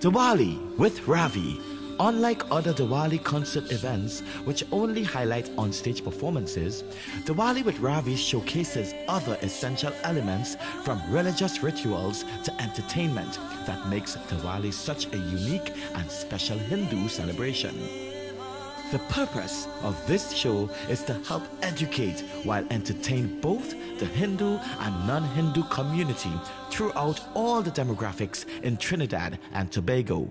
Diwali with Ravi. Unlike other Diwali concert events, which only highlight on-stage performances, Diwali with Ravi showcases other essential elements from religious rituals to entertainment that makes Diwali such a unique and special Hindu celebration. The purpose of this show is to help educate while entertain both the Hindu and non-Hindu community throughout all the demographics in Trinidad and Tobago.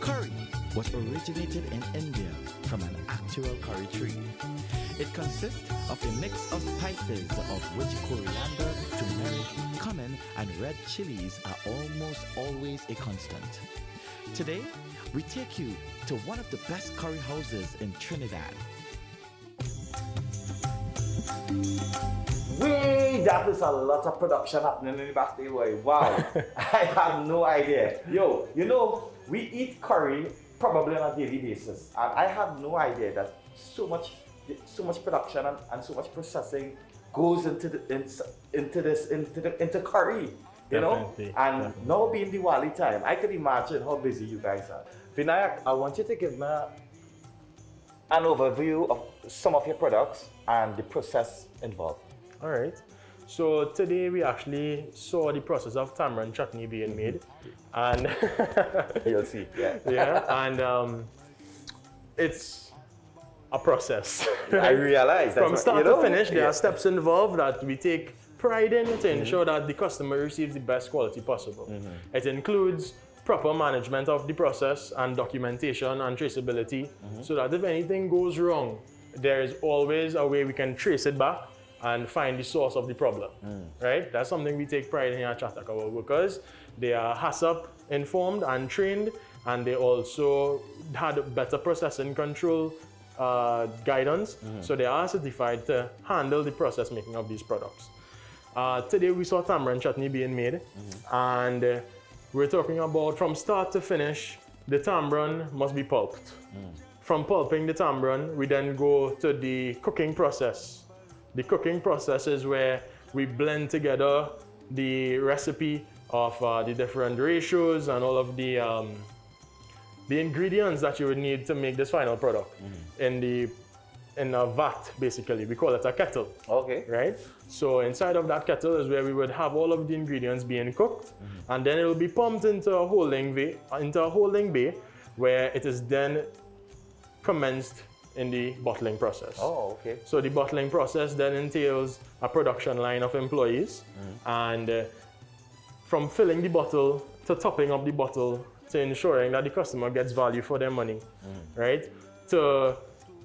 Curry was originated in India from an actual curry tree. It consists of a mix of spices of which coriander, turmeric, cumin, and red chilies are almost always a constant. Today, we take you to one of the best curry houses in Trinidad. That is a lot of production happening in the back there, boy. Wow. I have no idea. Yo, you know, we eat curry probably on a daily basis. And I had no idea that so much production and so much processing goes into curry, you know. And now being Diwali time, I can imagine how busy you guys are. Vinayak, I want you to give me an overview of some of your products and the process involved. All right. So today we actually saw the process of tamarind chutney being made, and you'll see. Yeah. Yeah, and it's a process. I realize that from start to finish, there are steps involved that we take pride in to ensure that the customer receives the best quality possible. It includes proper management of the process and documentation and traceability, so that if anything goes wrong, there is always a way we can trace it back and find the source of the problem, right? That's something we take pride in at Chatak. Our workers, they are HACCP informed and trained, and they also had better processing control guidance, so they are certified to handle the process making of these products. Today we saw tamarind chutney being made, and we're talking about from start to finish, the tamarind must be pulped. From pulping the tamarind, we then go to the cooking process. The cooking process is where we blend together the recipe of the different ratios and all of the ingredients that you would need to make this final product in a vat, basically. We call it a kettle. Okay. Right? So inside of that kettle is where we would have all of the ingredients being cooked, and then it will be pumped into a holding bay, where it is then commenced in the bottling process. Oh, okay. So the bottling process then entails a production line of employees, and from filling the bottle to topping up the bottle to ensuring that the customer gets value for their money, right? To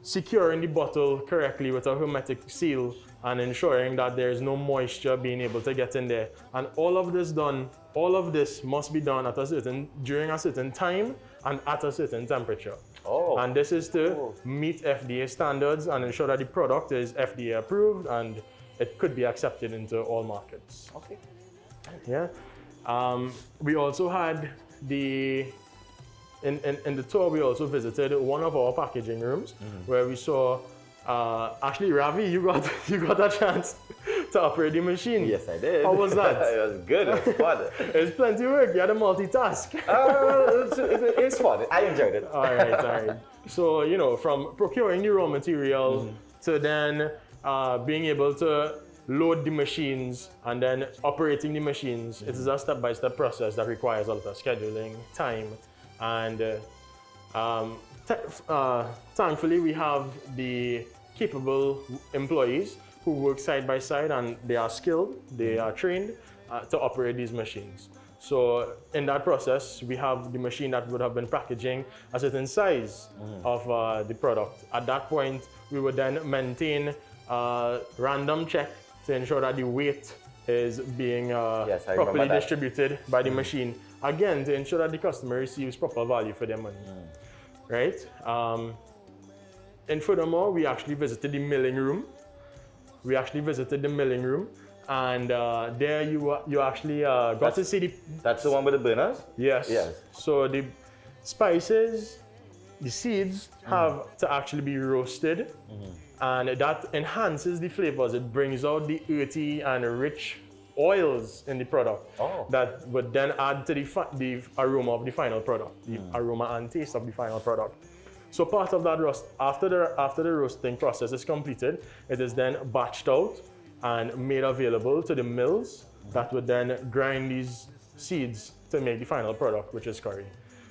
securing the bottle correctly with a hermetic seal and ensuring that there's no moisture being able to get in there. And all of this must be done during a certain time and at a certain temperature. Oh. And this is to meet FDA standards and ensure that the product is FDA approved and it could be accepted into all markets. Okay. Yeah. We also had in the tour, we also visited one of our packaging rooms where we saw, actually Ravi, you got a chance to operate the machine. Yes, I did. How was that? It was good, it was fun. It was plenty of work, you had to multitask. It's fun, I enjoyed it. All right. So, you know, from procuring the raw material to then being able to load the machines and then operating the machines, it is a step-by-step process that requires a lot of scheduling, time, and thankfully we have the capable employees who work side by side, and they are skilled, they are trained to operate these machines. So in that process, we have the machine that would have been packaging a certain size of the product. At that point, we would then maintain a random check to ensure that the weight is being properly distributed by the machine. Again, to ensure that the customer receives proper value for their money, right? And furthermore, we actually visited the milling room. And there you actually got to see the... That's the one with the burners? Yes. So the spices the seeds have to actually be roasted, and that enhances the flavors. It brings out the earthy and rich oils in the product that would then add to the aroma of the final product, the aroma and taste of the final product. So part of that roast, after the roasting process is completed, it is then batched out and made available to the mills that would then grind these seeds to make the final product, which is curry.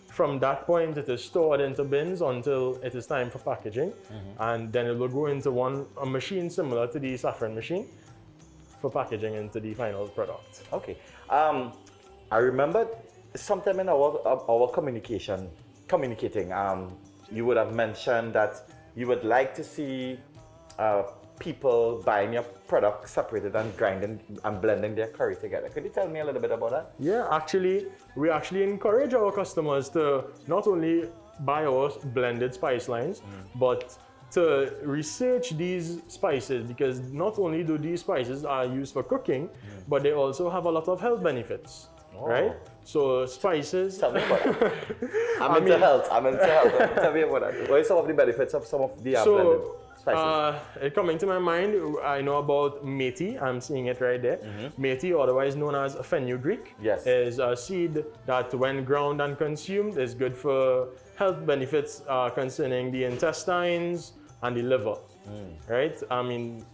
From that point, it is stored into bins until it is time for packaging, and then it will go into a machine similar to the saffron machine for packaging into the final product. Okay. I remember sometime in our communicating, you would have mentioned that you would like to see people buying your product separated and grinding and blending their curry together. Could you tell me a little bit about that? Yeah, we actually encourage our customers to not only buy our blended spice lines, but to research these spices, because not only do these spices are used for cooking, but they also have a lot of health benefits, right? So spices. Tell me about that. I'm into health. Tell me about that. What are some of the benefits of some of the blended spices? Coming to my mind, I know about methi. I'm seeing it right there. Methi, otherwise known as fenugreek, is a seed that when ground and consumed is good for health benefits concerning the intestines and the liver, right? I mean,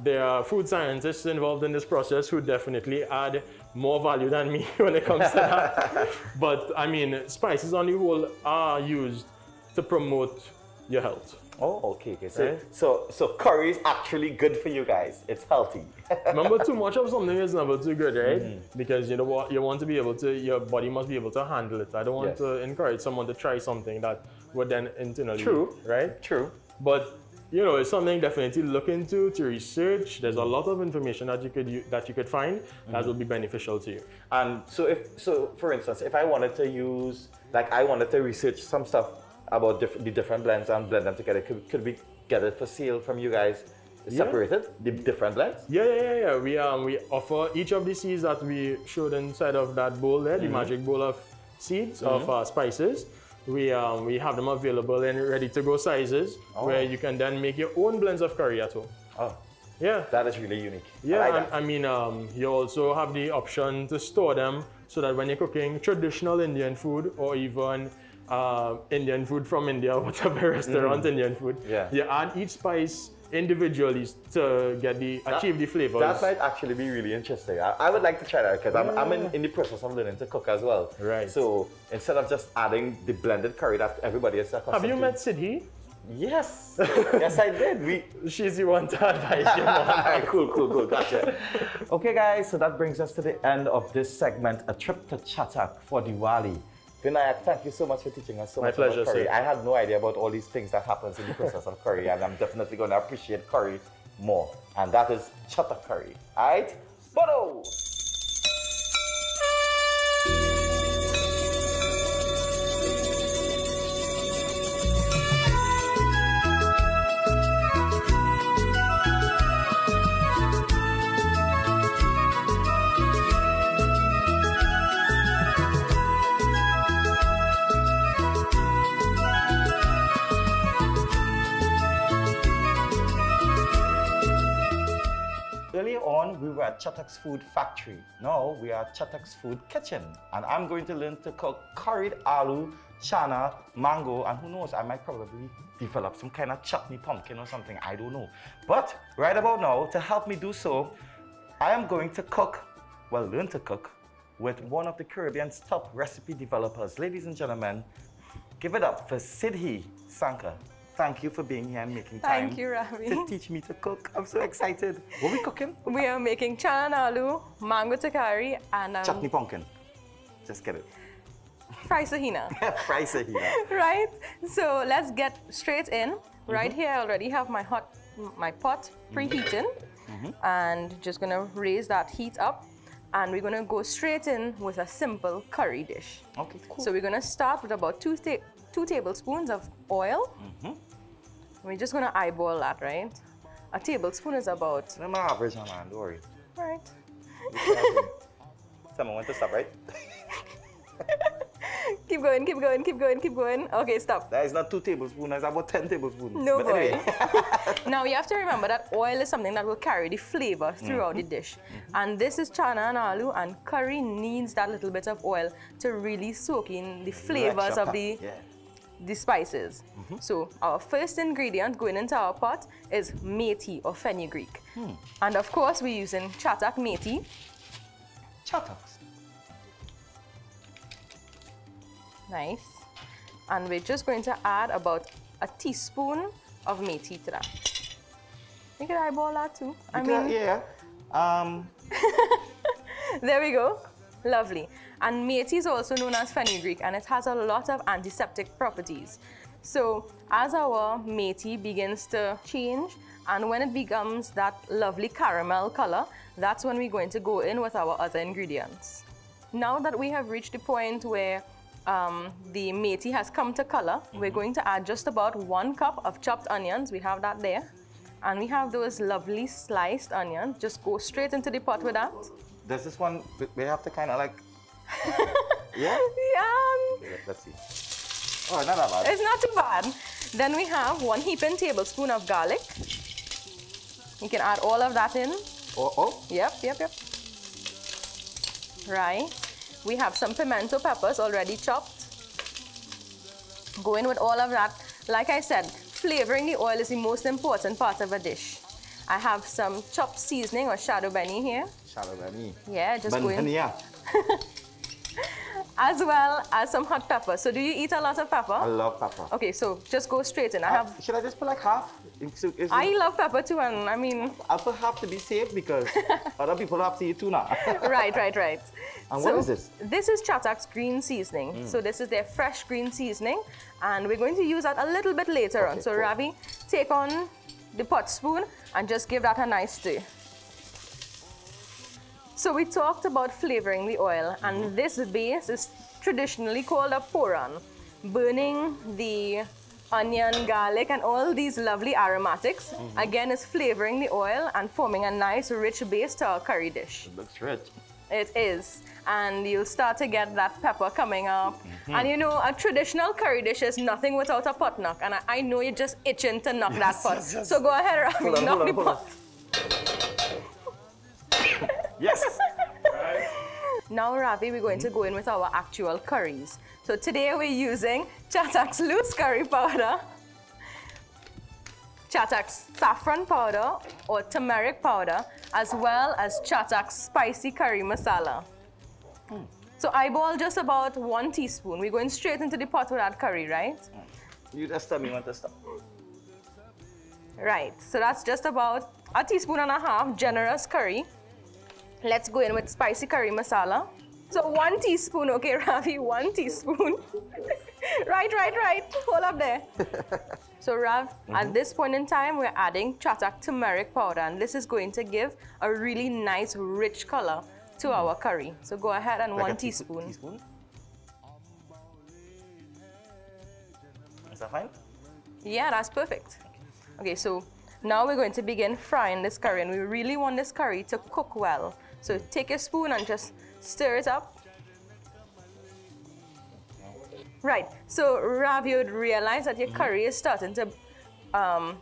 there are food scientists involved in this process who definitely add more value than me when it comes to that. But I mean, spices on the whole are used to promote your health. Oh, okay. So curry is actually good for you guys. It's healthy. Remember, too much of something is never too good, right? Because you know what, you want to be able to, your body must be able to handle it. I don't want to encourage someone to try something that would then internally, right? True. But you know, it's something definitely look into, to research. There's a lot of information that you could find that will be beneficial to you. And so for instance, if I wanted to use, like I wanted to research some stuff about the different blends and blend them together, could we get it for sale from you guys separated, the different blends? Yeah. We offer each of the seeds that we showed inside of that bowl there, the magic bowl of seeds of spices. We have them available in ready-to-go sizes where you can then make your own blends of curry at home. Oh, yeah. That is really unique. Yeah, I mean, you also have the option to store them so that when you're cooking traditional Indian food or even Indian food from India, whatever restaurant Indian food, you add each spice individually to achieve the flavors. That might actually be really interesting. I would like to try that because I'm in the process of learning to cook as well. Right. So instead of just adding the blended curry that everybody is accustomed to. Have you met Siddhi? Yes. Yes, I did. She's the one to advise you more. Cool. Gotcha. Okay, guys. So that brings us to the end of this segment, a trip to Chatak for Diwali. Vinayak, thank you so much for teaching us so much about curry. Sir. I had no idea about all these things that happens in the process of curry, and I'm definitely going to appreciate curry more. And that is Chatak curry. All right? Bodo! Earlier on, we were at Chatak's Food Factory. Now, we are at Chatak's Food Kitchen. And I'm going to learn to cook curried aloo, chana, mango, and who knows, I might probably develop some kind of chutney pumpkin or something, I don't know. But right about now, to help me do so, I am going to learn to cook with one of the Caribbean's top recipe developers. Ladies and gentlemen, give it up for Siddhi Sankar. Thank you for being here and making time to teach me to cook. I'm so excited. What are we cooking? We are making chana aloo, mango tikari, and chutney pumpkin. Just get it. Fry sahina. Fry sahina. Right? So let's get straight in. Right here, I already have my pot preheating, and just gonna raise that heat up, and we're gonna go straight in with a simple curry dish. Okay, cool. So we're gonna start with about two tablespoons of oil. We're just gonna eyeball that, right? A tablespoon is about... I'm average, man, don't worry. Right. Someone wants to stop, right? Keep going, keep going, keep going, keep going. Okay, stop. That is not 2 tablespoons, that's about 10 tablespoons. No, but boy. anyway. Now you have to remember that oil is something that will carry the flavor throughout the dish. And this is chana and aloo, and curry needs that little bit of oil to really soak in the flavors of the spices. So our first ingredient going into our pot is methi or fenugreek. And of course we're using Chatak methi. Chataks. Nice. And we're just going to add about a teaspoon of methi to that. You can eyeball that too. Yeah. There we go. Lovely. And methi is also known as fenugreek, and it has a lot of antiseptic properties. So as our methi begins to change, and when it becomes that lovely caramel color, that's when we're going to go in with our other ingredients. Now that we have reached the point where the methi has come to color, we're going to add just about 1 cup of chopped onions. We have that there. And we have those lovely sliced onions. Just go straight into the pot with that. Does this one, we have to kind of like... Yeah? Yeah. Let's see. Oh, not that bad. It's not too bad. Then we have 1 heaping tablespoon of garlic. You can add all of that in. Oh. Yep. Right. We have some pimento peppers already chopped. Go in with all of that. Like I said, flavoring the oil is the most important part of a dish. I have some chopped seasoning or shadow beni here. Shadow beni. Yeah, just go in. Yeah. As well as some hot pepper. So do you eat a lot of pepper? I love pepper. Okay, so just go straight in. Should I just put like half? I love pepper too, and I mean... I'll put half to be safe because other people have to eat too now. Right. And what is this? This is Chatak's green seasoning. So this is their fresh green seasoning, and we're going to use that a little bit later on. So cool. Ravi, take on the pot spoon and just give that a nice stir. So we talked about flavoring the oil, and this base is traditionally called a puran, burning the onion, garlic, and all these lovely aromatics. Again, is flavoring the oil and forming a nice rich base to our curry dish. It looks rich. It is, and you'll start to get that pepper coming up. And you know, a traditional curry dish is nothing without a pot knock, and I know you're just itching to knock that pot. Yes. So go ahead, Ravi, knock the pot. Yes. Now, Ravi, we're going to go in with our actual curries. So today we're using Chatak's loose curry powder, Chatak's saffron powder or turmeric powder, as well as Chatak's spicy curry masala. So eyeball just about 1 teaspoon. We're going straight into the pot with that curry, right? You just tell me when to stop. Right, so that's just about 1.5 teaspoons generous curry. Let's go in with spicy curry masala. So 1 teaspoon, okay, Ravi, 1 teaspoon. Right. Hold up there. So Rav, at this point in time, we're adding Chatak turmeric powder, and this is going to give a really nice, rich color to our curry. So go ahead and like 1 teaspoon. Is that fine? Yeah, that's perfect. Okay, so now we're going to begin frying this curry, and we really want this curry to cook well. So take a spoon and just stir it up. Right, so Rav, you would realize that your curry is starting to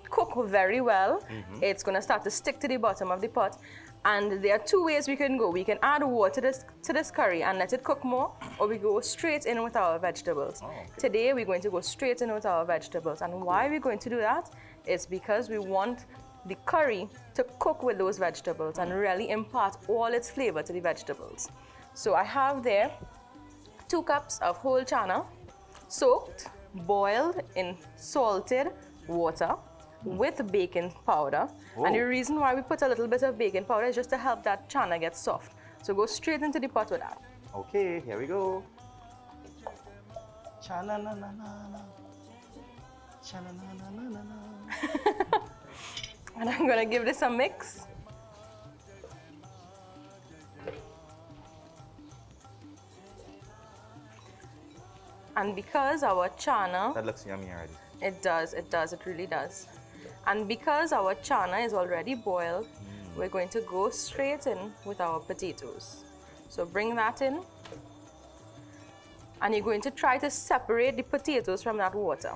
cook very well. It's going to start to stick to the bottom of the pot. And there are 2 ways we can go. We can add water to this curry and let it cook more, or we go straight in with our vegetables. Today, we're going to go straight in with our vegetables. And why we're going to do that is because we want the curry to cook with those vegetables and really impart all its flavor to the vegetables. So I have there 2 cups of whole chana, soaked, boiled in salted water with baking powder. And the reason why we put a little bit of baking powder is just to help that chana get soft. So go straight into the pot with that. Okay, here we go. Chana na na na na. Chana na na na na na. And I'm gonna give this a mix. And because our chana... That looks yummy already. It does, it really does. And because our chana is already boiled, we're going to go straight in with our potatoes. So bring that in. and you're going to try to separate the potatoes from that water,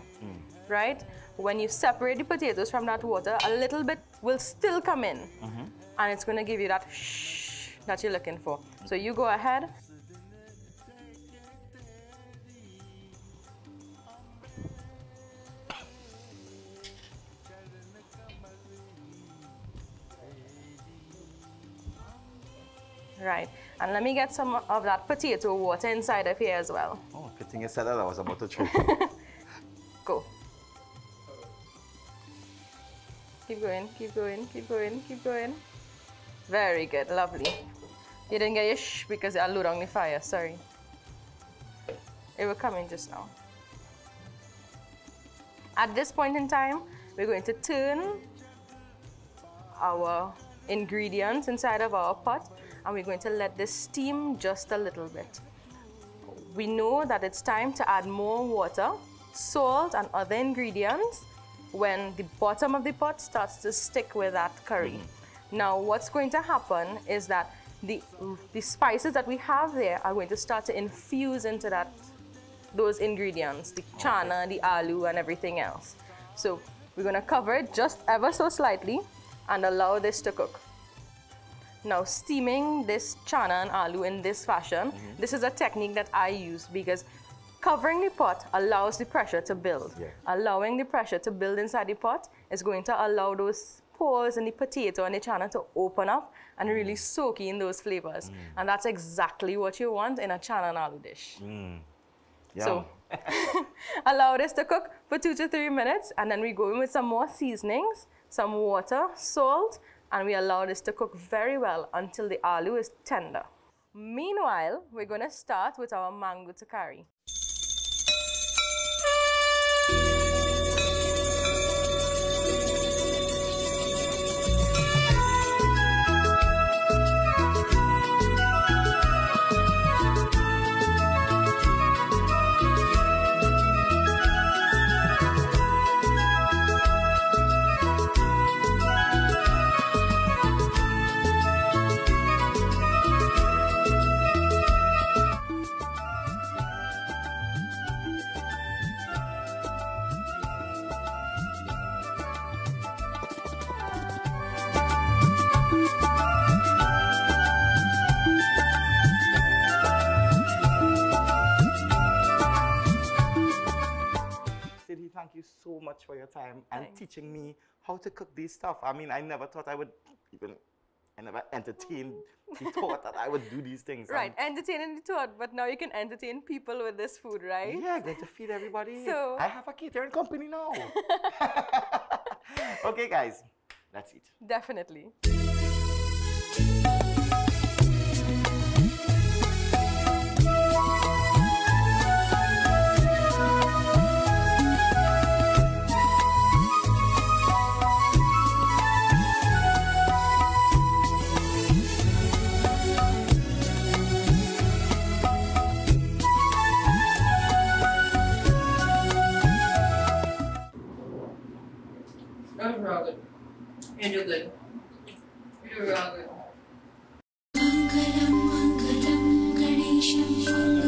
right? When you separate the potatoes from that water, a little bit will still come in, and it's going to give you that shh that you're looking for. So you go ahead. Right, and let me get some of that potato water inside of here as well. Oh, good thing you said that. I was about to try. Go. Keep going, keep going, keep going, keep going. Very good, lovely. You didn't get your shh because I low down the fire, sorry. It will come in just now. At this point in time, we're going to turn our ingredients inside of our pot, and we're going to let this steam just a little bit. We know that it's time to add more water, salt, and other ingredients when the bottom of the pot starts to stick with that curry. Now, what's going to happen is that the spices that we have there are going to start to infuse into those ingredients, the chana, the aloo, and everything else. So we're going to cover it just ever so slightly and allow this to cook. Now, steaming this chana and aloo in this fashion, this is a technique that I use because covering the pot allows the pressure to build. Allowing the pressure to build inside the pot is going to allow those pores in the potato and the chana to open up and really soak in those flavors. And that's exactly what you want in a chana and aloo dish. So allow this to cook for 2 to 3 minutes, and then we go in with some more seasonings, some water, salt, and we allow this to cook very well until the aloo is tender. Meanwhile, we're going to start with our mango curry. Thank you so much for your time and teaching me how to cook these stuff. I mean, I never thought I would I never entertained the thought that I would do these things. Right, entertaining the thought, but now you can entertain people with this food, right? Yeah, I'm going to feed everybody. So, I have a catering company now. Okay, guys, let's eat. Definitely. That was real good. You do good. You do real good. Mangalam Mangalam Ganesham